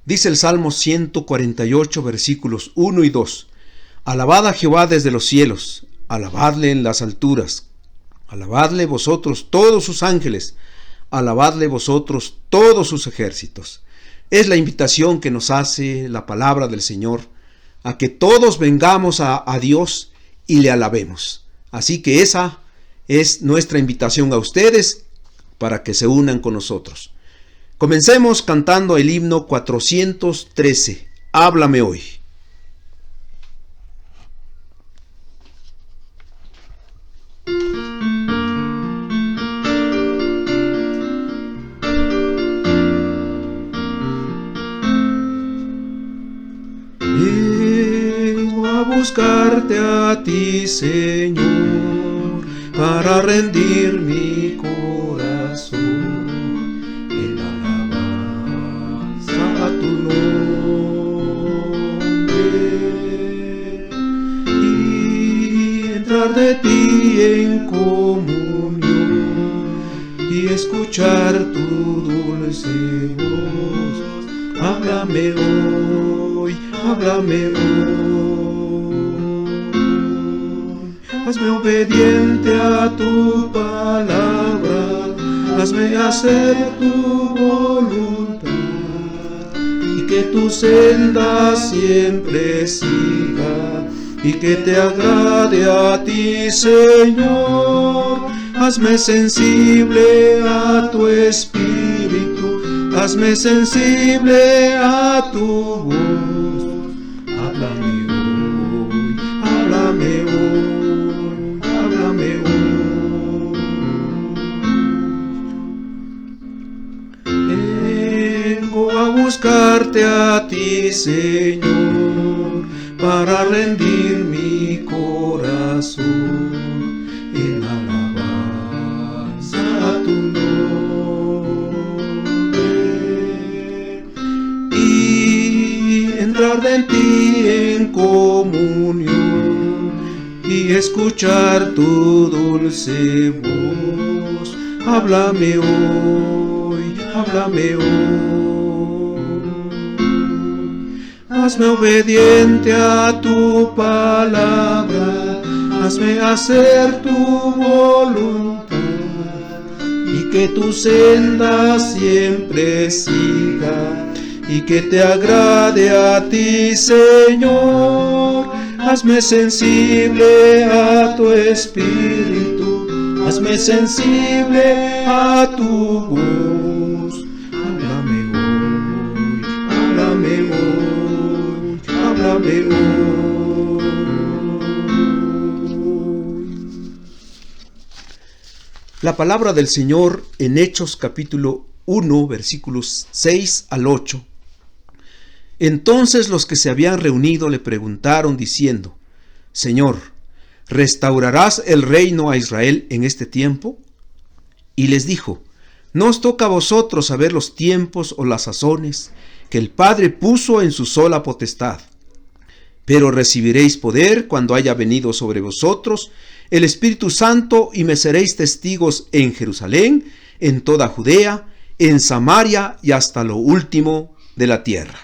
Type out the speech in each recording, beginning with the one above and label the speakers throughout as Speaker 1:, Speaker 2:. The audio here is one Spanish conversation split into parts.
Speaker 1: Dice el Salmo 148, versículos 1 y 2. Alabad a Jehová desde los cielos, alabadle en las alturas, alabadle vosotros todos sus ángeles, alabadle vosotros todos sus ejércitos. Es la invitación que nos hace la palabra del Señor, a que todos vengamos a Dios y le alabemos. Así que esa es nuestra invitación a ustedes para que se unan con nosotros. Comencemos cantando el himno 413, Háblame hoy. Vengo a buscarte a ti, Señor, para rendir mi corazón en alabanza a tu nombre, y entrar de ti en comunión y escuchar tu dulce voz. Háblame hoy, háblame hoy. Hazme obediente a tu palabra, hazme hacer tu voluntad, y que tu senda siempre siga, y que te agrade a ti, Señor. Hazme sensible a tu espíritu, hazme sensible a tu voz. Háblame hoy, háblame hoy, háblame hoy. Vengo a buscarte a ti, Señor, para rendir mi corazón en alabanza a tu nombre, y entrar de ti en comunión y escuchar tu dulce voz. Háblame hoy, háblame hoy. Hazme obediente a tu palabra, hazme hacer tu voluntad, y que tu senda siempre siga, y que te agrade a ti, Señor. Hazme sensible a tu espíritu, hazme sensible a tu voz. Háblame hoy, háblame hoy, háblame hoy. La palabra del Señor en Hechos capítulo 1, versículos 6 al 8. Entonces los que se habían reunido le preguntaron diciendo: Señor, ¿restaurarás el reino a Israel en este tiempo? Y les dijo: No os toca a vosotros saber los tiempos o las sazones que el Padre puso en su sola potestad, pero recibiréis poder cuando haya venido sobre vosotros el Espíritu Santo, y me seréis testigos en Jerusalén, en toda Judea, en Samaria y hasta lo último de la tierra.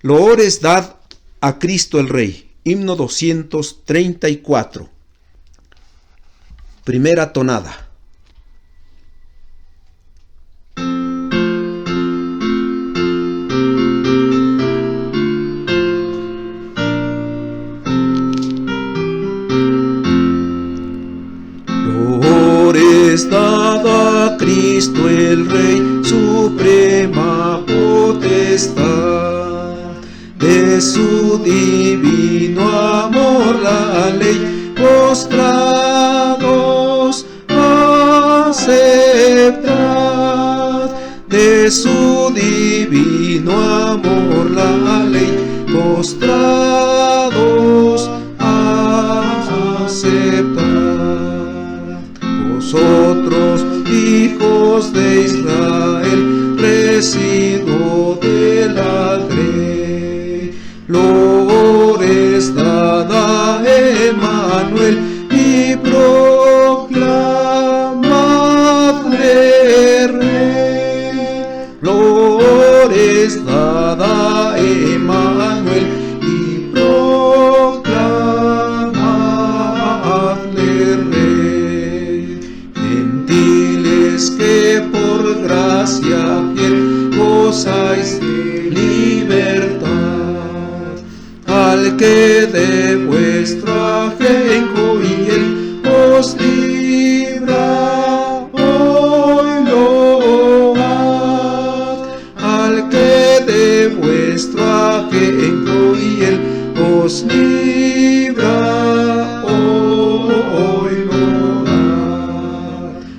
Speaker 1: Loores dad a Cristo el Rey. Himno 234. Primera tonada. Loores dad a Cristo el Rey, suprema potestad. De su divino amor la ley, postrados aceptad. De su divino amor la ley, postrados aceptad. Vosotros, hijos de Israel, residuo de la grey, loores dad a Emmanuel y proclamadle Rey. Loores es dada Emmanuel, y proclamadle Rey. Gentiles que por gracia fiel gozáis de libertad, al que de vuestra ajenjo y él os libra, hoy load. Al que de vuestro ajenjo y él os libra, hoy load.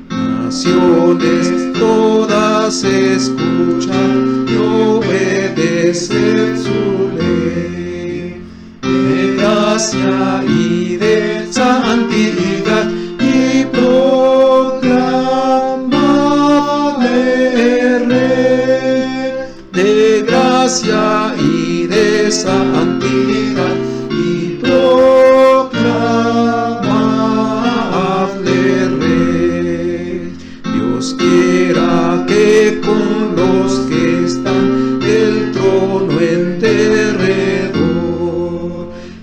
Speaker 1: Naciones todas escuchan y obedecen su ley, de gracia y de santidad, y proclamadle Rey. De gracia y de santidad, y proclamadle Rey. Dios quiera que con los que están del trono en derredor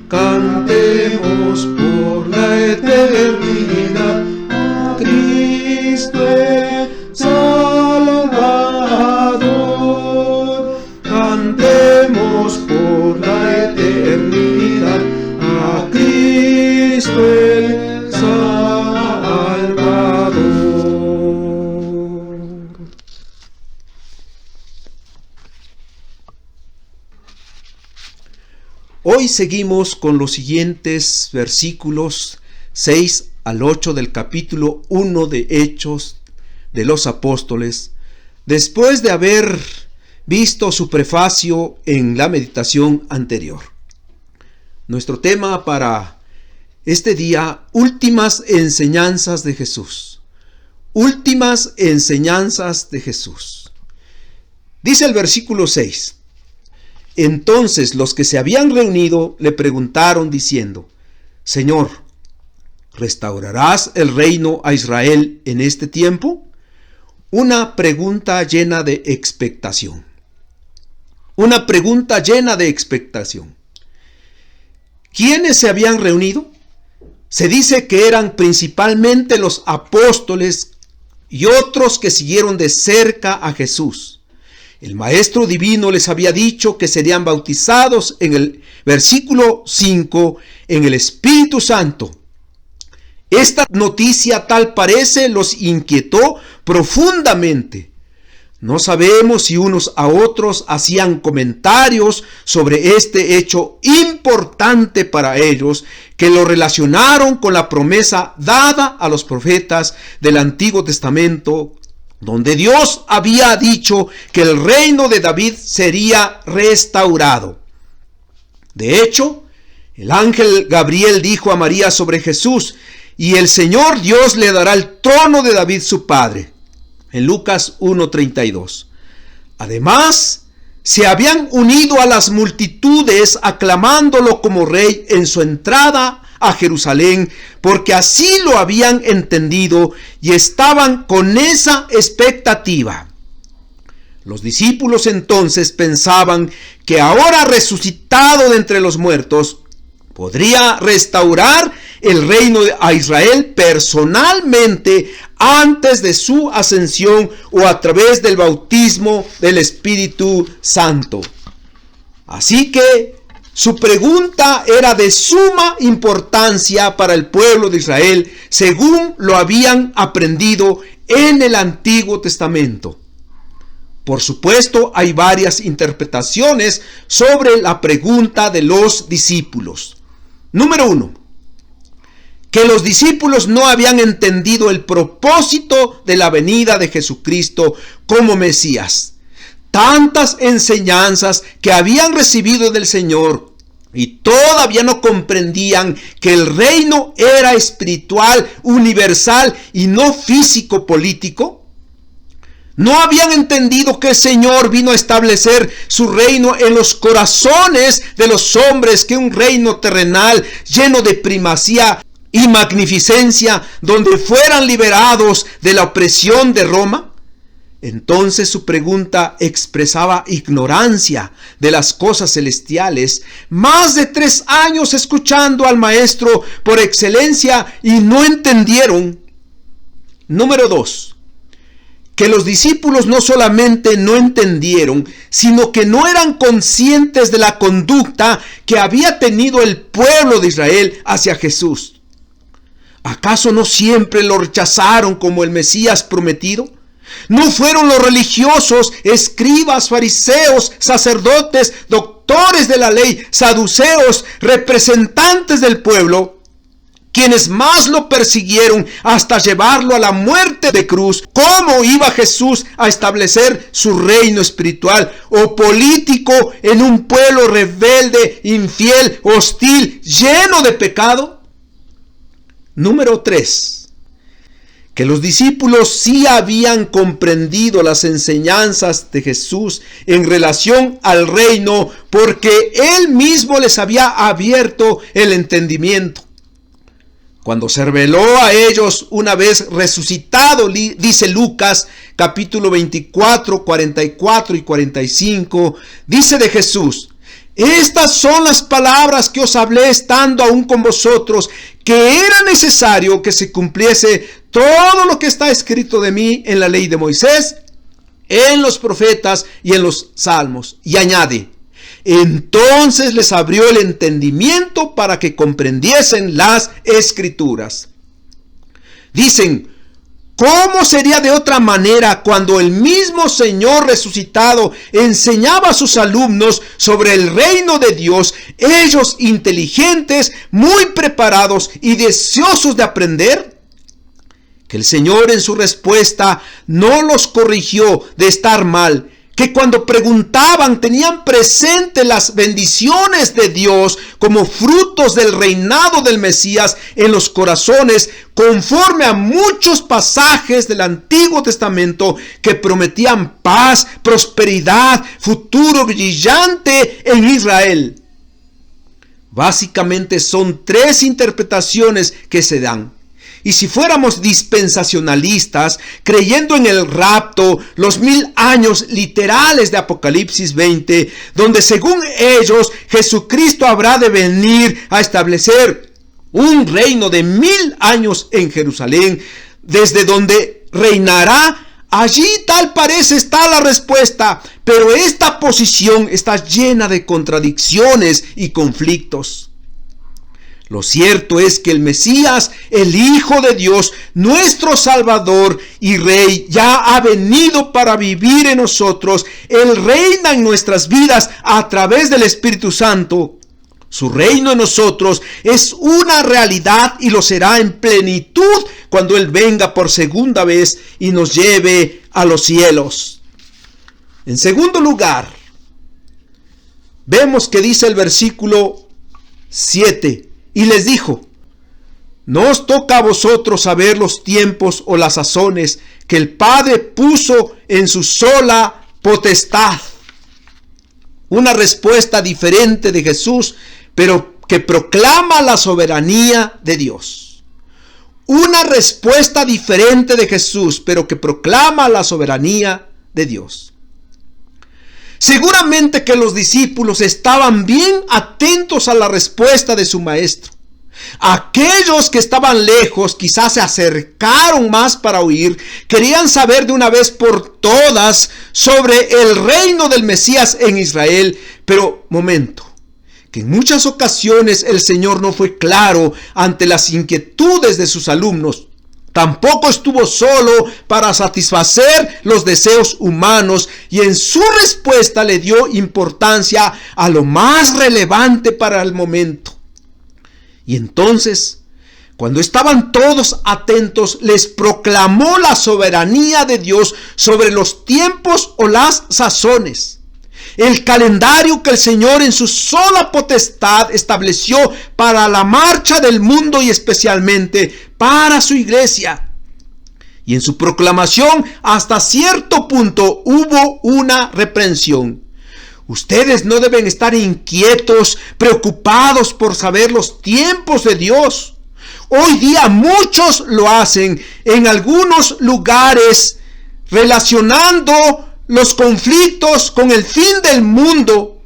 Speaker 1: cantemos por la eternidad a Cristo el Salvador. Cantemos por la eternidad a Cristo el Salvador. Hoy seguimos con los siguientes versículos 6 al 8 del capítulo 1 de Hechos de los Apóstoles, después de haber visto su prefacio en la meditación anterior. Nuestro tema para este día: últimas enseñanzas de Jesús. Últimas enseñanzas de Jesús. Dice el versículo 6: Entonces los que se habían reunido le preguntaron diciendo: Señor, ¿restaurarás el reino a Israel en este tiempo? Una pregunta llena de expectación. Una pregunta llena de expectación. ¿Quiénes se habían reunido? Se dice que eran principalmente los apóstoles y otros que siguieron de cerca a Jesús. El Maestro Divino les había dicho que serían bautizados en el versículo 5 en el Espíritu Santo. Esta noticia, tal parece, los inquietó profundamente. No sabemos si unos a otros hacían comentarios sobre este hecho importante para ellos, que lo relacionaron con la promesa dada a los profetas del Antiguo Testamento, donde Dios había dicho que el reino de David sería restaurado. De hecho, el ángel Gabriel dijo a María sobre Jesús: y el Señor Dios le dará el trono de David su padre, en Lucas 1:32. Además, se habían unido a las multitudes aclamándolo como rey en su entrada a Jerusalén, porque así lo habían entendido y estaban con esa expectativa. Los discípulos entonces pensaban que ahora resucitado de entre los muertos, podría restaurar el reino a Israel personalmente antes de su ascensión o a través del bautismo del Espíritu Santo. Así que su pregunta era de suma importancia para el pueblo de Israel, según lo habían aprendido en el Antiguo Testamento. Por supuesto, hay varias interpretaciones sobre la pregunta de los discípulos. Número 1. Que los discípulos no habían entendido el propósito de la venida de Jesucristo como Mesías. Tantas enseñanzas que habían recibido del Señor y todavía no comprendían que el reino era espiritual, universal y no físico político. No habían entendido que el Señor vino a establecer su reino en los corazones de los hombres, que un reino terrenal lleno de primacía y magnificencia, donde fueran liberados de la opresión de Roma. Entonces su pregunta expresaba ignorancia de las cosas celestiales. Más de 3 años escuchando al maestro por excelencia y no entendieron. Número 2. Que los discípulos no solamente no entendieron, sino que no eran conscientes de la conducta que había tenido el pueblo de Israel hacia Jesús. ¿Acaso no siempre lo rechazaron como el Mesías prometido? ¿No fueron los religiosos, escribas, fariseos, sacerdotes, doctores de la ley, saduceos, representantes del pueblo, quienes más lo persiguieron hasta llevarlo a la muerte de cruz? ¿Cómo iba Jesús a establecer su reino espiritual o político en un pueblo rebelde, infiel, hostil, lleno de pecado? Número 3. Que los discípulos sí habían comprendido las enseñanzas de Jesús en relación al reino, porque Él mismo les había abierto el entendimiento. Cuando se reveló a ellos una vez resucitado, dice Lucas capítulo 24, 44 y 45, dice de Jesús: estas son las palabras que os hablé estando aún con vosotros, que era necesario que se cumpliese todo lo que está escrito de mí en la ley de Moisés, en los profetas y en los salmos. Y añade: entonces les abrió el entendimiento para que comprendiesen las escrituras. Dicen: ¿cómo sería de otra manera cuando el mismo Señor resucitado enseñaba a sus alumnos sobre el reino de Dios, ellos inteligentes, muy preparados y deseosos de aprender? Que el Señor en su respuesta no los corrigió de estar mal, que cuando preguntaban tenían presente las bendiciones de Dios como frutos del reinado del Mesías en los corazones, conforme a muchos pasajes del Antiguo Testamento que prometían paz, prosperidad, futuro brillante en Israel. Básicamente son 3 interpretaciones que se dan. Y si fuéramos dispensacionalistas, creyendo en el rapto, los 1000 años literales de Apocalipsis 20, donde según ellos Jesucristo habrá de venir a establecer un reino de 1000 años en Jerusalén, desde donde reinará, allí tal parece está la respuesta, pero esta posición está llena de contradicciones y conflictos. Lo cierto es que el Mesías, el Hijo de Dios, nuestro Salvador y Rey, ya ha venido para vivir en nosotros. Él reina en nuestras vidas a través del Espíritu Santo. Su reino en nosotros es una realidad y lo será en plenitud cuando Él venga por segunda vez y nos lleve a los cielos. En segundo lugar, vemos que dice el versículo 7. Y les dijo: no os toca a vosotros saber los tiempos o las sazones que el Padre puso en su sola potestad. Una respuesta diferente de Jesús, pero que proclama la soberanía de Dios. Una respuesta diferente de Jesús, pero que proclama la soberanía de Dios. Seguramente que los discípulos estaban bien atentos a la respuesta de su maestro. Aquellos que estaban lejos quizás se acercaron más para oír, querían saber de una vez por todas sobre el reino del Mesías en Israel. Pero, momento, que en muchas ocasiones el Señor no fue claro ante las inquietudes de sus alumnos. Tampoco estuvo solo para satisfacer los deseos humanos, y en su respuesta le dio importancia a lo más relevante para el momento. Y entonces, cuando estaban todos atentos, les proclamó la soberanía de Dios sobre los tiempos o las sazones. El calendario que el Señor en su sola potestad estableció para la marcha del mundo y especialmente para su iglesia. Y en su proclamación hasta cierto punto hubo una reprensión. Ustedes no deben estar inquietos, preocupados por saber los tiempos de Dios. Hoy día muchos lo hacen. En algunos lugares relacionando los conflictos con el fin del mundo,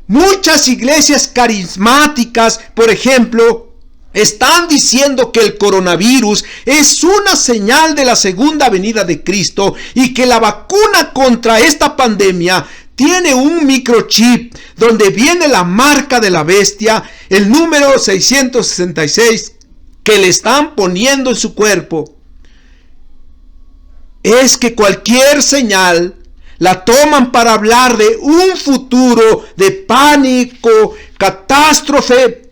Speaker 1: muchas iglesias carismáticas, por ejemplo, están diciendo que el coronavirus es una señal de la segunda venida de Cristo y que la vacuna contra esta pandemia tiene un microchip donde viene la marca de la bestia, el número 666, que le están poniendo en su cuerpo. Es que cualquier señal la toman para hablar de un futuro de pánico, catástrofe,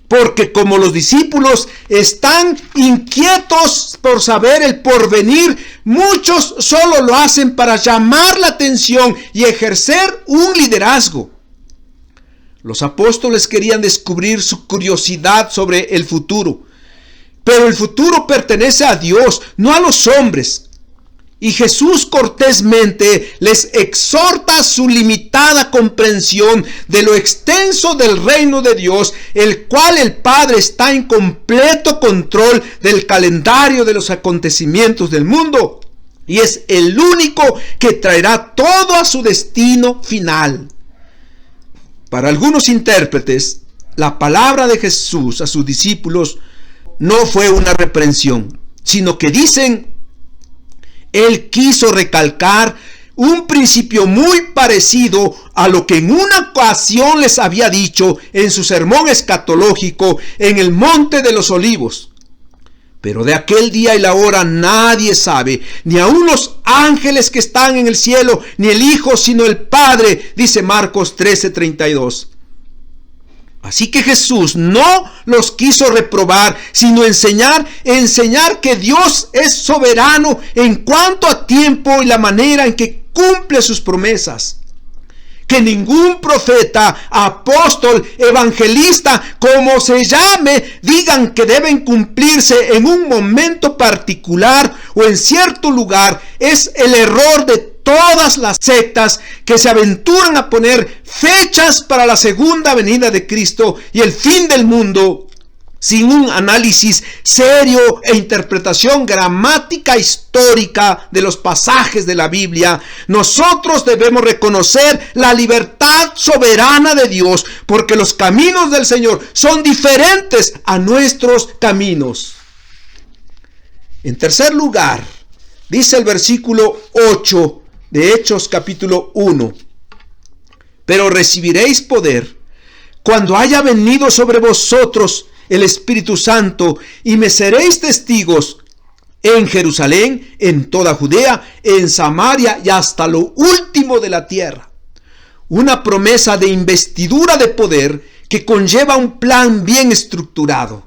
Speaker 1: porque como los discípulos están inquietos por saber el porvenir, muchos solo lo hacen para llamar la atención y ejercer un liderazgo. Los apóstoles querían descubrir su curiosidad sobre el futuro, pero el futuro pertenece a Dios, no a los hombres. Y Jesús cortésmente les exhorta su limitada comprensión de lo extenso del reino de Dios, el cual el Padre está en completo control del calendario de los acontecimientos del mundo, y es el único que traerá todo a su destino final. Para algunos intérpretes, la palabra de Jesús a sus discípulos no fue una reprensión, sino que dicen: Él quiso recalcar un principio muy parecido a lo que en una ocasión les había dicho en su sermón escatológico en el Monte de los Olivos. Pero de aquel día y la hora nadie sabe, ni aun los ángeles que están en el cielo, ni el Hijo, sino el Padre, dice Marcos 13:32. Así que Jesús no los quiso reprobar, sino enseñar que Dios es soberano en cuanto a tiempo y la manera en que cumple sus promesas. Que ningún profeta, apóstol, evangelista, como se llame, digan que deben cumplirse en un momento particular o en cierto lugar. Es el error de todas las sectas que se aventuran a poner fechas para la segunda venida de Cristo y el fin del mundo sin un análisis serio e interpretación gramática histórica de los pasajes de la Biblia. Nosotros debemos reconocer la libertad soberana de Dios, porque los caminos del Señor son diferentes a nuestros caminos. En tercer lugar, dice el versículo 8 de Hechos capítulo 1: pero recibiréis poder cuando haya venido sobre vosotros el Espíritu Santo, y me seréis testigos en Jerusalén, en toda Judea, en Samaria y hasta lo último de la tierra. Una promesa de investidura de poder que conlleva un plan bien estructurado.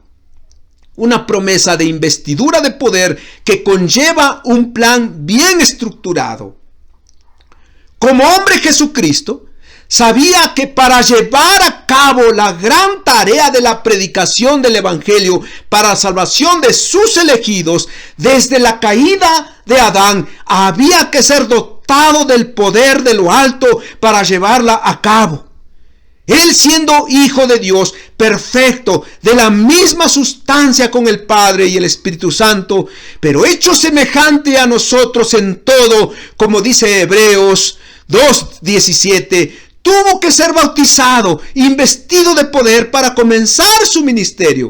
Speaker 1: Una promesa de investidura de poder que conlleva un plan bien estructurado. Como hombre, Jesucristo sabía que para llevar a cabo la gran tarea de la predicación del Evangelio para la salvación de sus elegidos, desde la caída de Adán, había que ser dotado del poder de lo alto para llevarla a cabo. Él, siendo hijo de Dios, perfecto, de la misma sustancia con el Padre y el Espíritu Santo, pero hecho semejante a nosotros en todo, como dice Hebreos 2:17, tuvo que ser bautizado, investido de poder para comenzar su ministerio.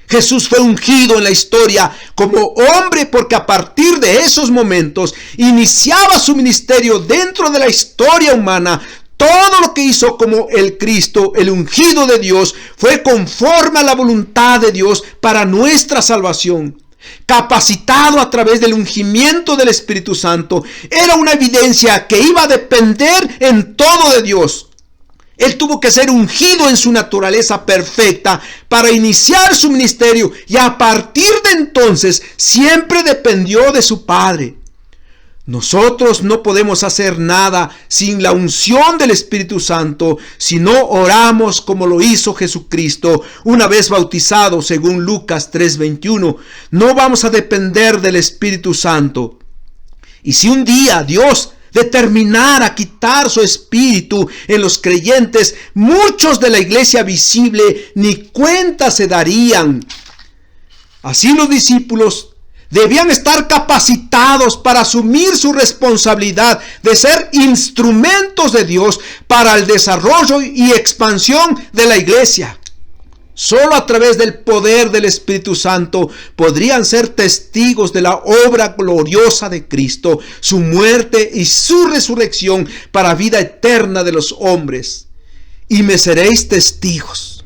Speaker 1: Jesús fue ungido en la historia como hombre, porque a partir de esos momentos iniciaba su ministerio dentro de la historia humana. Todo lo que hizo como el Cristo, el ungido de Dios, fue conforme a la voluntad de Dios para nuestra salvación. Capacitado a través del ungimiento del Espíritu Santo, era una evidencia que iba a depender en todo de Dios. Él tuvo que ser ungido en su naturaleza perfecta para iniciar su ministerio, y a partir de entonces siempre dependió de su Padre. Nosotros no podemos hacer nada sin la unción del Espíritu Santo si no oramos como lo hizo Jesucristo una vez bautizado, según Lucas 3:21. No vamos a depender del Espíritu Santo. Y si un día Dios determinara quitar su espíritu en los creyentes, muchos de la iglesia visible ni cuenta se darían. Así los discípulos debían estar capacitados para asumir su responsabilidad de ser instrumentos de Dios para el desarrollo y expansión de la iglesia. Solo a través del poder del Espíritu Santo podrían ser testigos de la obra gloriosa de Cristo, su muerte y su resurrección para vida eterna de los hombres. Y me seréis testigos.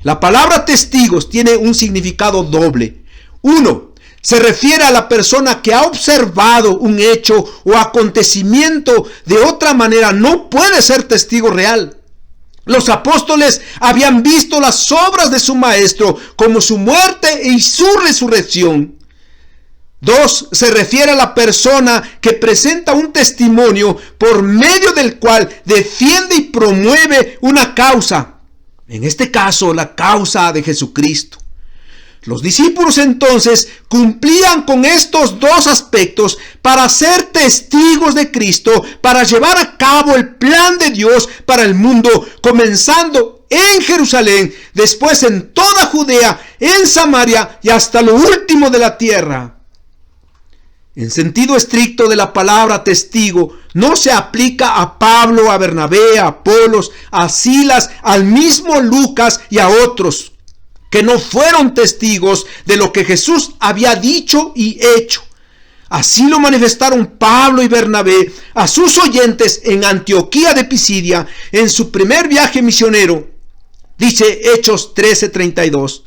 Speaker 1: La palabra testigos tiene un significado doble. Uno, se refiere a la persona que ha observado un hecho o acontecimiento de otra manera no puede ser testigo real. Los apóstoles habían visto las obras de su maestro, como su muerte y su resurrección. Dos, se refiere a la persona que presenta un testimonio por medio del cual defiende y promueve una causa. En este caso, la causa de Jesucristo. Los discípulos entonces cumplían con estos dos aspectos para ser testigos de Cristo, para llevar a cabo el plan de Dios para el mundo, comenzando en Jerusalén, después en toda Judea, en Samaria y hasta lo último de la tierra. En sentido estricto de la palabra testigo, no se aplica a Pablo, a Bernabé, a Apolos, a Silas, al mismo Lucas y a otros que no fueron testigos de lo que Jesús había dicho y hecho. Así lo manifestaron Pablo y Bernabé a sus oyentes en Antioquía de Pisidia en su primer viaje misionero. Dice Hechos 13:32.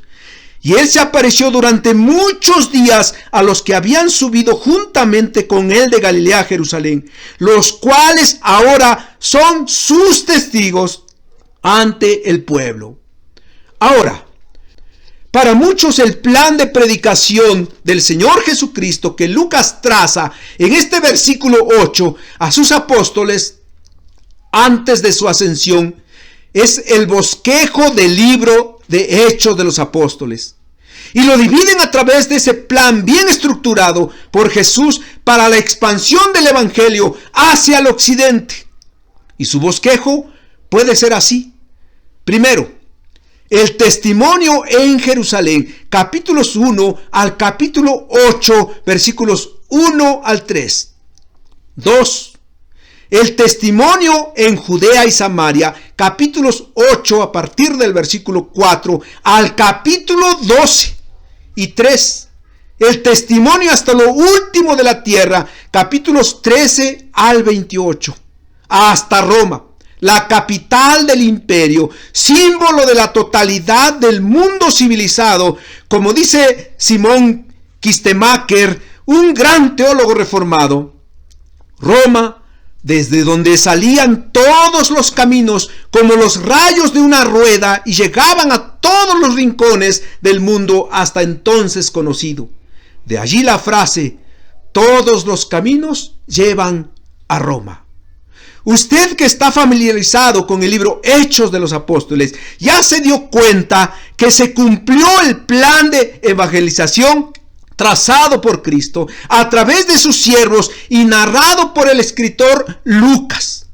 Speaker 1: Y él se apareció durante muchos días a los que habían subido juntamente con él de Galilea a Jerusalén, los cuales ahora son sus testigos ante el pueblo. Ahora, para muchos el plan de predicación del Señor Jesucristo que Lucas traza en este versículo 8 a sus apóstoles antes de su ascensión es el bosquejo del libro de Hechos de los Apóstoles. Y lo dividen a través de ese plan bien estructurado por Jesús para la expansión del Evangelio hacia el occidente. Y su bosquejo puede ser así. Primero, el testimonio en Jerusalén, capítulos 1 al capítulo 8, versículos 1 al 3. 2. El testimonio en Judea y Samaria, capítulos 8 a partir del versículo 4 al capítulo 12. Y 3. El testimonio hasta lo último de la tierra, capítulos 13 al 28. Hasta Roma, la capital del imperio, símbolo de la totalidad del mundo civilizado, como dice Simón Kistemaker, un gran teólogo reformado. Roma, desde donde salían todos los caminos como los rayos de una rueda y llegaban a todos los rincones del mundo hasta entonces conocido. De allí la frase, todos los caminos llevan a Roma. Usted que está familiarizado con el libro Hechos de los Apóstoles, ya se dio cuenta que se cumplió el plan de evangelización trazado por Cristo a través de sus siervos y narrado por el escritor Lucas.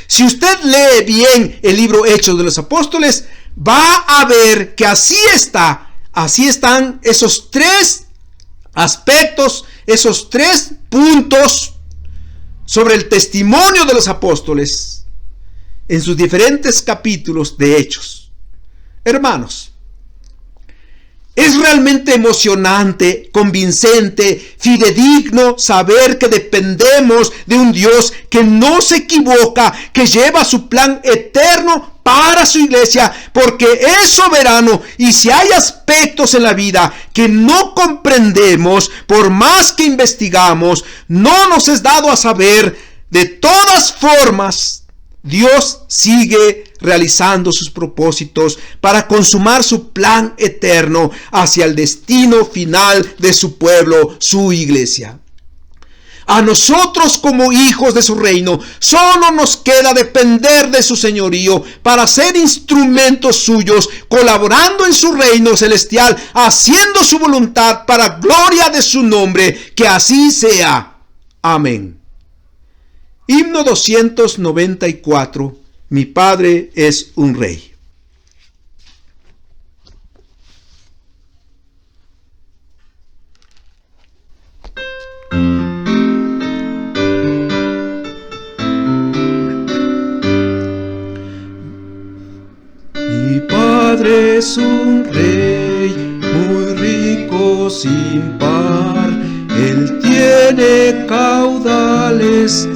Speaker 1: Si usted lee bien el libro Hechos de los Apóstoles, va a ver que así están esos tres aspectos, esos tres puntos sobre el testimonio de los apóstoles en sus diferentes capítulos de Hechos. Hermanos, es realmente emocionante, convincente, fidedigno saber que dependemos de un Dios que no se equivoca, que lleva su plan eterno para su iglesia, porque es soberano. Y si hay aspectos en la vida que no comprendemos, por más que investigamos, no nos es dado a saber, de todas formas, Dios sigue realizando sus propósitos para consumar su plan eterno hacia el destino final de su pueblo, su iglesia. A nosotros como hijos de su reino, solo nos queda depender de su señorío para ser instrumentos suyos, colaborando en su reino celestial, haciendo su voluntad para gloria de su nombre. Que así sea. Amén. Himno 294. Mi Padre es un Rey. es un rey muy rico sin par. Él tiene caudales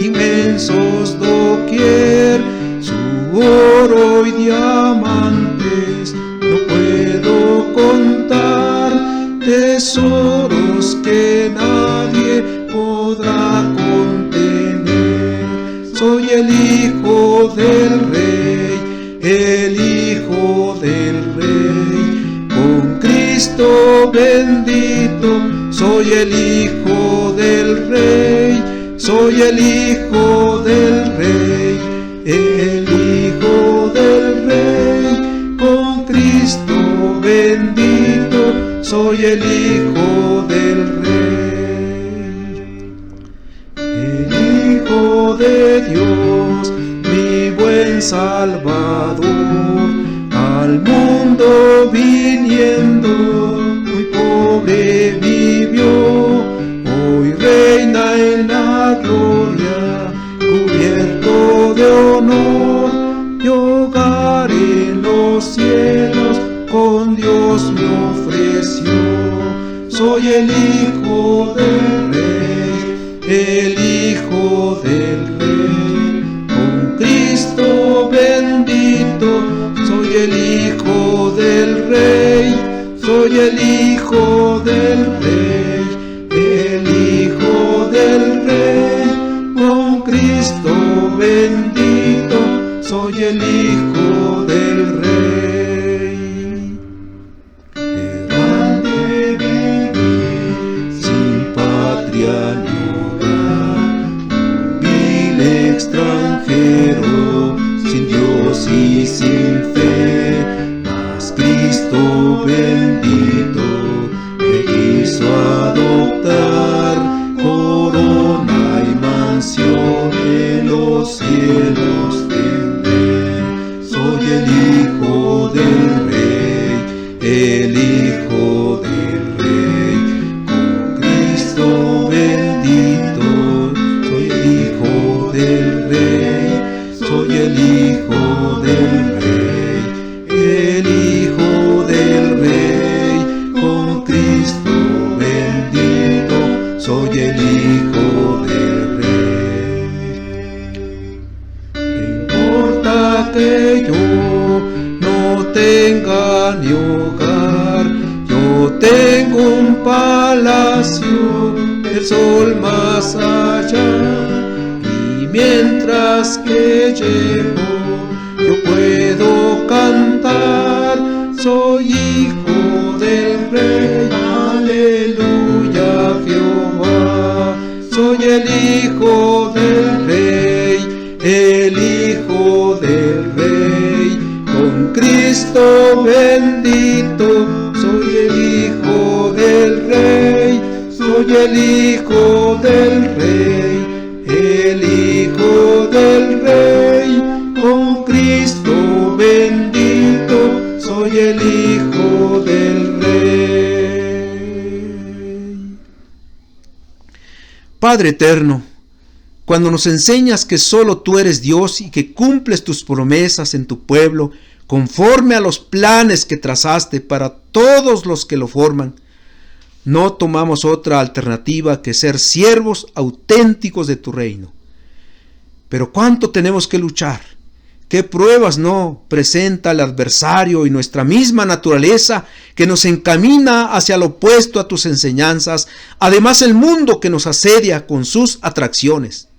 Speaker 1: inmensos doquier, su oro y diamantes no puedo contar, tesoros que nadie podrá contener. Soy el hijo del rey, el hijo del rey, con Cristo bendito. Soy el hijo del rey, soy el hijo del rey, el hijo del rey, con Cristo bendito. Soy el hijo del rey, el hijo de Dios, mi buen Salvador, al mundo viniendo, muy pobre vivió, hoy reina en la gloria, cubierto de honor, y hogar en los cielos con Dios me ofreció. Soy el hijo del rey, el hijo del rey, con Cristo bendito. Soy el hijo del rey, soy el hijo del rey, el hijo del rey, con Cristo bendito. Soy el hijo del rey. Errante viví, sin patria ni hogar, vil extranjero, sin Dios y sin fe, mas Cristo bendito me quiso adoptar, corona y mansión en los cielos tendré. Soy el hijo del rey, el hijo del rey, con Cristo bendito. Soy el hijo del rey, soy el hijo del rey, el hijo del rey, con Cristo bendito. Soy el hijo del rey. No importa que yo no tenga ni hogar, yo tengo un palacio del sol más allá, y mientras que llevo yo puedo cantar. Soy hijo del rey, aleluya Jehová. Soy el hijo del rey, el hijo del rey, con Cristo bendito. Soy el hijo del rey, soy el hijo del rey, el hijo del rey, con Cristo bendito. Soy el hijo del rey. Padre eterno, cuando nos enseñas que solo tú eres Dios y que cumples tus promesas en tu pueblo conforme a los planes que trazaste para todos los que lo forman, no tomamos otra alternativa que ser siervos auténticos de tu reino. Pero ¿cuánto tenemos que luchar? ¿Qué pruebas no presenta el adversario y nuestra misma naturaleza que nos encamina hacia lo opuesto a tus enseñanzas? Además, el mundo que nos asedia con sus atracciones.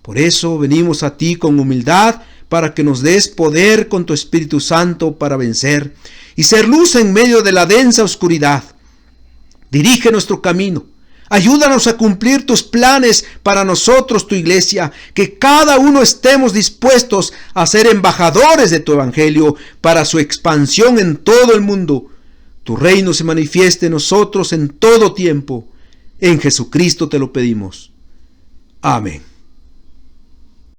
Speaker 1: Por eso venimos a ti con humildad para que nos des poder con tu Espíritu Santo para vencer y ser luz en medio de la densa oscuridad. Dirige nuestro camino. Ayúdanos a cumplir tus planes para nosotros, tu iglesia, que cada uno estemos dispuestos a ser embajadores de tu evangelio para su expansión en todo el mundo. Tu reino se manifieste en nosotros en todo tiempo. En Jesucristo te lo pedimos. Amén.